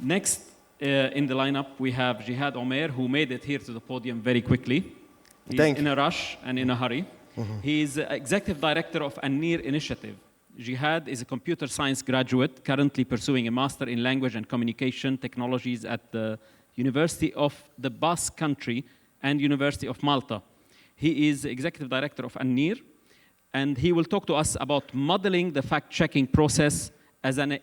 Next in the lineup, we have Jihad Omer, who made it here to the podium very quickly. He's in a rush and in a hurry. He's Executive Director of ANIR Initiative. Jihad is a computer science graduate, currently pursuing a Master in Language and Communication Technologies at the University of the Basque Country and University of Malta. He is Executive Director of ANIR, and he will talk to us about modeling the fact-checking process as an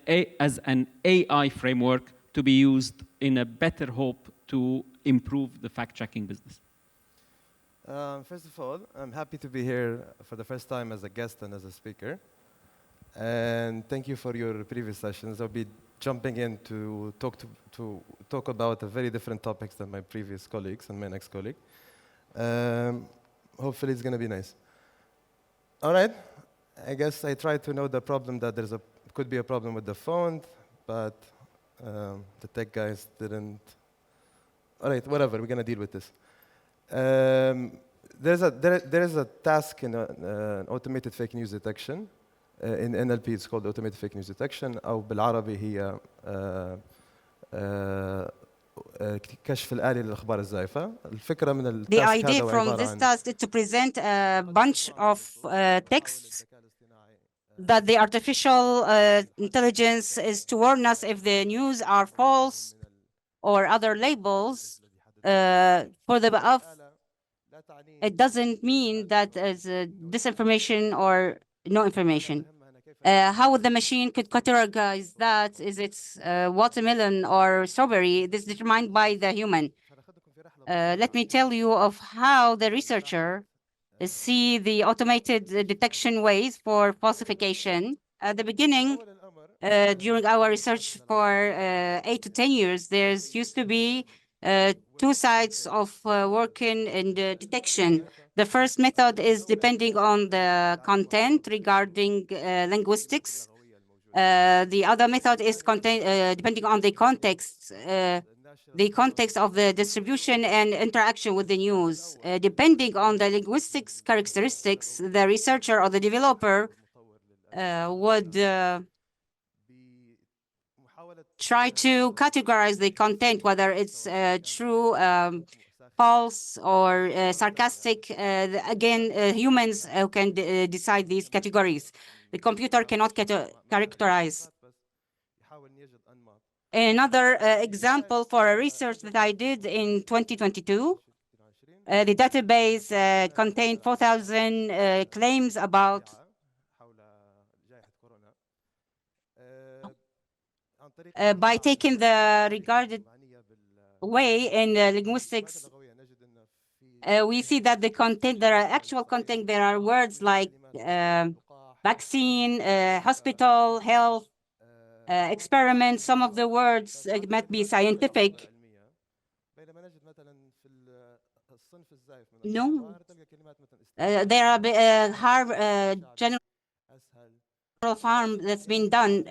AI framework to be used in a better hope to improve the fact-checking business. First of all, I'm happy to be here for the first time as a guest and as a speaker. And thank you for your previous sessions. I'll be jumping in to talk about a very different topics than my previous colleagues and my next colleague. Hopefully it's going to be nice. All right. I guess I tried to know the problem that could be a problem with the font, but the tech guys didn't. All right, whatever. We're going to deal with this. There is a task in automated fake news detection. In NLP it's called automated fake news detection, أو بالعربي هي كشف الآلي للأخبار الزائفة. الفكرة من التاسك The idea from this task is to present a bunch of texts that the artificial intelligence is to warn us if the news are false or other labels. For the above, it doesn't mean that it's disinformation or no information. How the machine could categorize that, is it watermelon or strawberry, this is determined by the human. Let me tell you of how the researcher see the automated detection ways for falsification. At the beginning, during our research for 8 to 10 years, there's used to be two sides of working in the detection. The first method is depending on the content regarding linguistics. The other method is depending on the context of the distribution and interaction with the news. Depending on the linguistics characteristics, the researcher or the developer would try to categorize the content, whether it's true, false, or sarcastic. Again, humans who can decide these categories. The computer cannot characterize. Another example for a research that I did in 2022, the database contained 4,000 claims about by taking the regarded way in linguistics, we see that the content, there are actual content, there are words like vaccine, hospital, health, experiment. Some of the words might be scientific. No, there are general harm that's been done,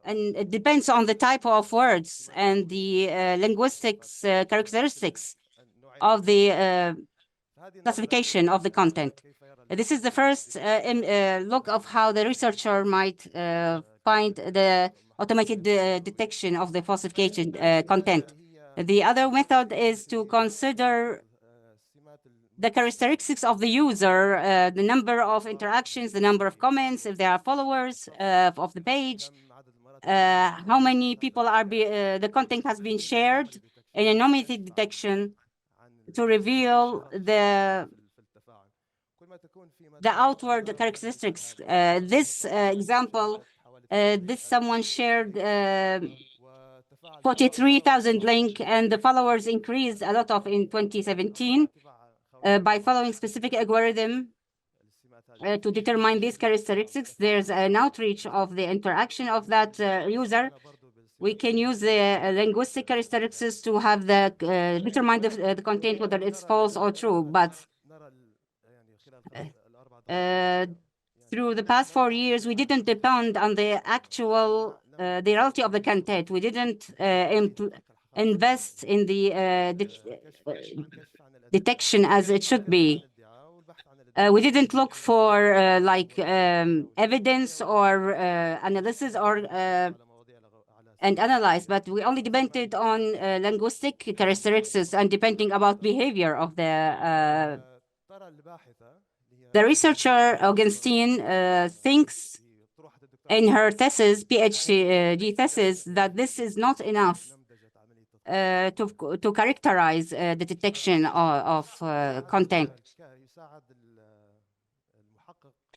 and it depends on the type of words and the linguistics characteristics of the classification of the content. This is the first look of how the researcher might find the automated detection of the falsification content. The other method is to consider the characteristics of the user, the number of interactions, the number of comments, if there are followers of the page, how many people are the content has been shared in a nominated detection to reveal the outward characteristics. This example, someone shared 43,000 link, and the followers increased a lot in 2017 by following specific algorithm to determine these characteristics. There's an outreach of the interaction of that user. We can use the linguistic characteristics to have the determine the content, whether it's false or true. But through the past 4 years, we didn't depend on the actual the reality of the content. We didn't invest in the detection as it should be. We didn't look for like evidence or analysis or and analyze, but we only depended on linguistic characteristics and depending about behavior of the researcher, Augustine, thinks in her thesis, PhD thesis, that this is not enough to characterize the detection of content.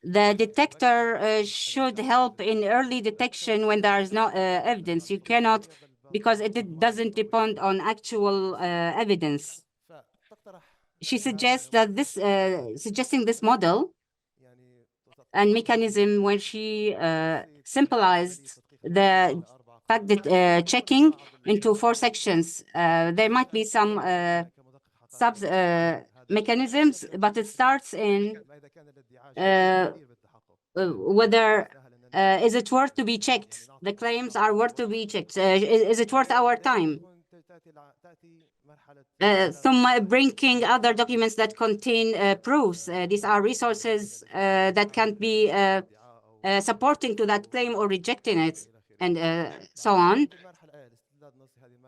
The detector should help in early detection when there is no evidence. You cannot, because it doesn't depend on actual evidence. She suggests that suggesting this model and mechanism when she symbolized the fact that checking into 4 sections. There might be some sub mechanisms, but it starts in whether is it worth to be checked? The claims are worth to be checked. Is it worth our time? Bringing other documents that contain proofs. These are resources that can be supporting to that claim or rejecting it, and so on.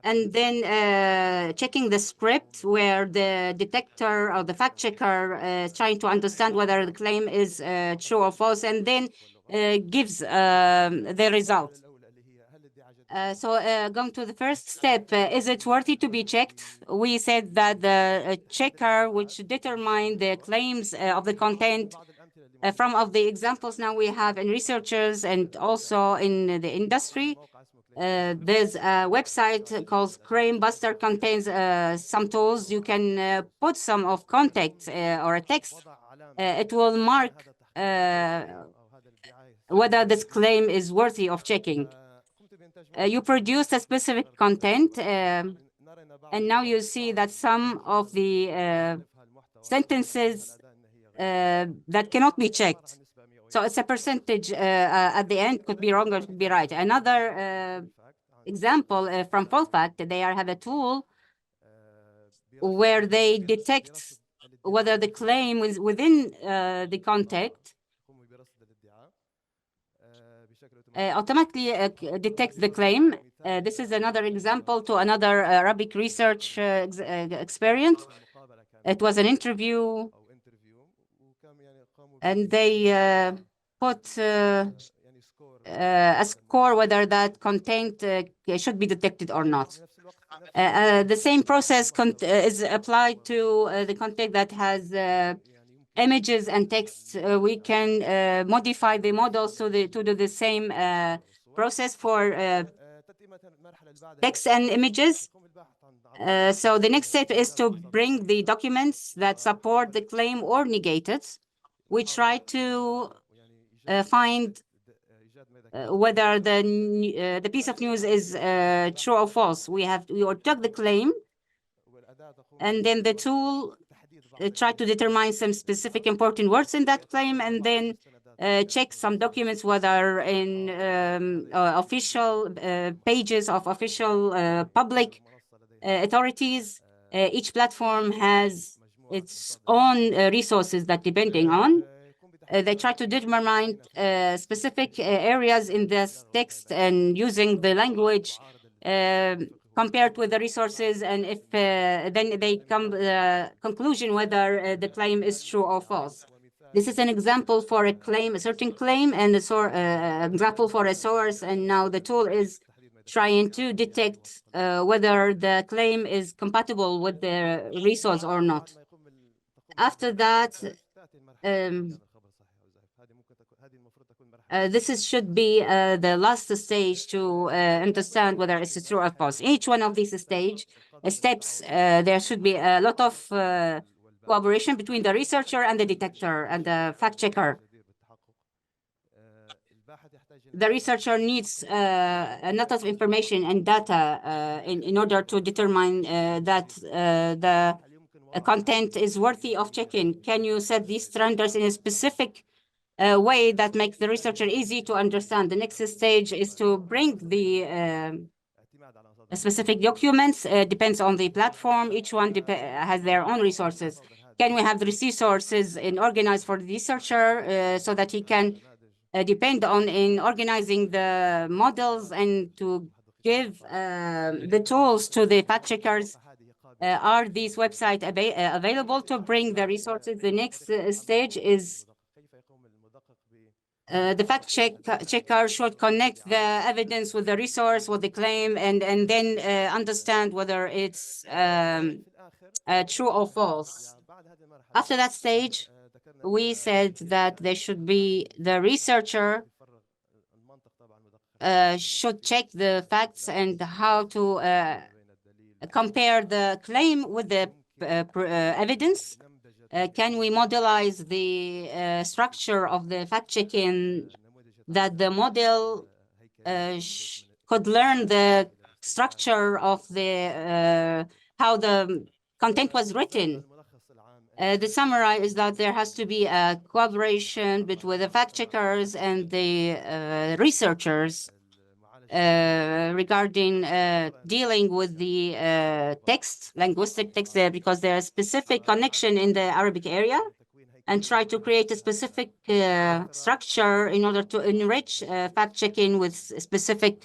And then checking the script where the detector or the fact checker is trying to understand whether the claim is true or false, and then gives the result. Going to the first step, is it worthy to be checked? We said that the checker, which determine the claims of the content from of the examples now we have in researchers and also in the industry. There's a website called Claim Buster, contains some tools. You can put some of context or a text. It will mark whether this claim is worthy of checking. You produce a specific content, and now you see that some of the sentences that cannot be checked. So it's a percentage at the end, could be wrong or could be right. Another example from FullFact, they have a tool where they detect whether the claim is within the context, automatically detects the claim. This is another example to another Arabic research experience. It was an interview, and they put a score whether that content should be detected or not. The same process is applied to the content that has images and texts. We can modify the models to do the same process for text and images. So the next step is to bring the documents that support the claim or negate it. We try to find whether the piece of news is true or false. We took the claim, and then the tool try to determine some specific important words in that claim, and then check some documents whether in official pages of official public authorities. Each platform has its own resources that depending on. They try to determine specific areas in this text and using the language compared with the resources, and if then they come to the conclusion whether the claim is true or false. This is an example for a claim, a certain claim, and example for a source, and now the tool is trying to detect whether the claim is compatible with the resource or not. After that, this should be the last stage to understand whether it's true or false. Each one of these steps, there should be a lot of cooperation between the researcher and the detector and the fact checker. The researcher needs a lot of information and data in order to determine that the content is worthy of checking. Can you set these standards in a specific way that makes the researcher easy to understand? The next stage is to bring the specific documents. Depends on the platform. Each one has their own resources. Can we have the resources organized for the researcher so that he can depend on in organizing the models and to give the tools to the fact checkers. Are these websites available to bring the resources? The next stage is the fact checker should connect the evidence with the resource, with the claim, and then understand whether it's true or false. After that stage, we said that there should be the researcher should check the facts and how to compare the claim with the evidence. Can we modelize the structure of the fact-checking that the model could learn the structure of the how the content was written? The summary is that there has to be a collaboration between the fact-checkers and the researchers regarding dealing with the linguistic text there, because there is specific connection in the Arabic area, and try to create a specific structure in order to enrich fact-checking with specific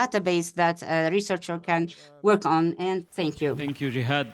database that a researcher can work on. And thank you. Thank you, Jihad.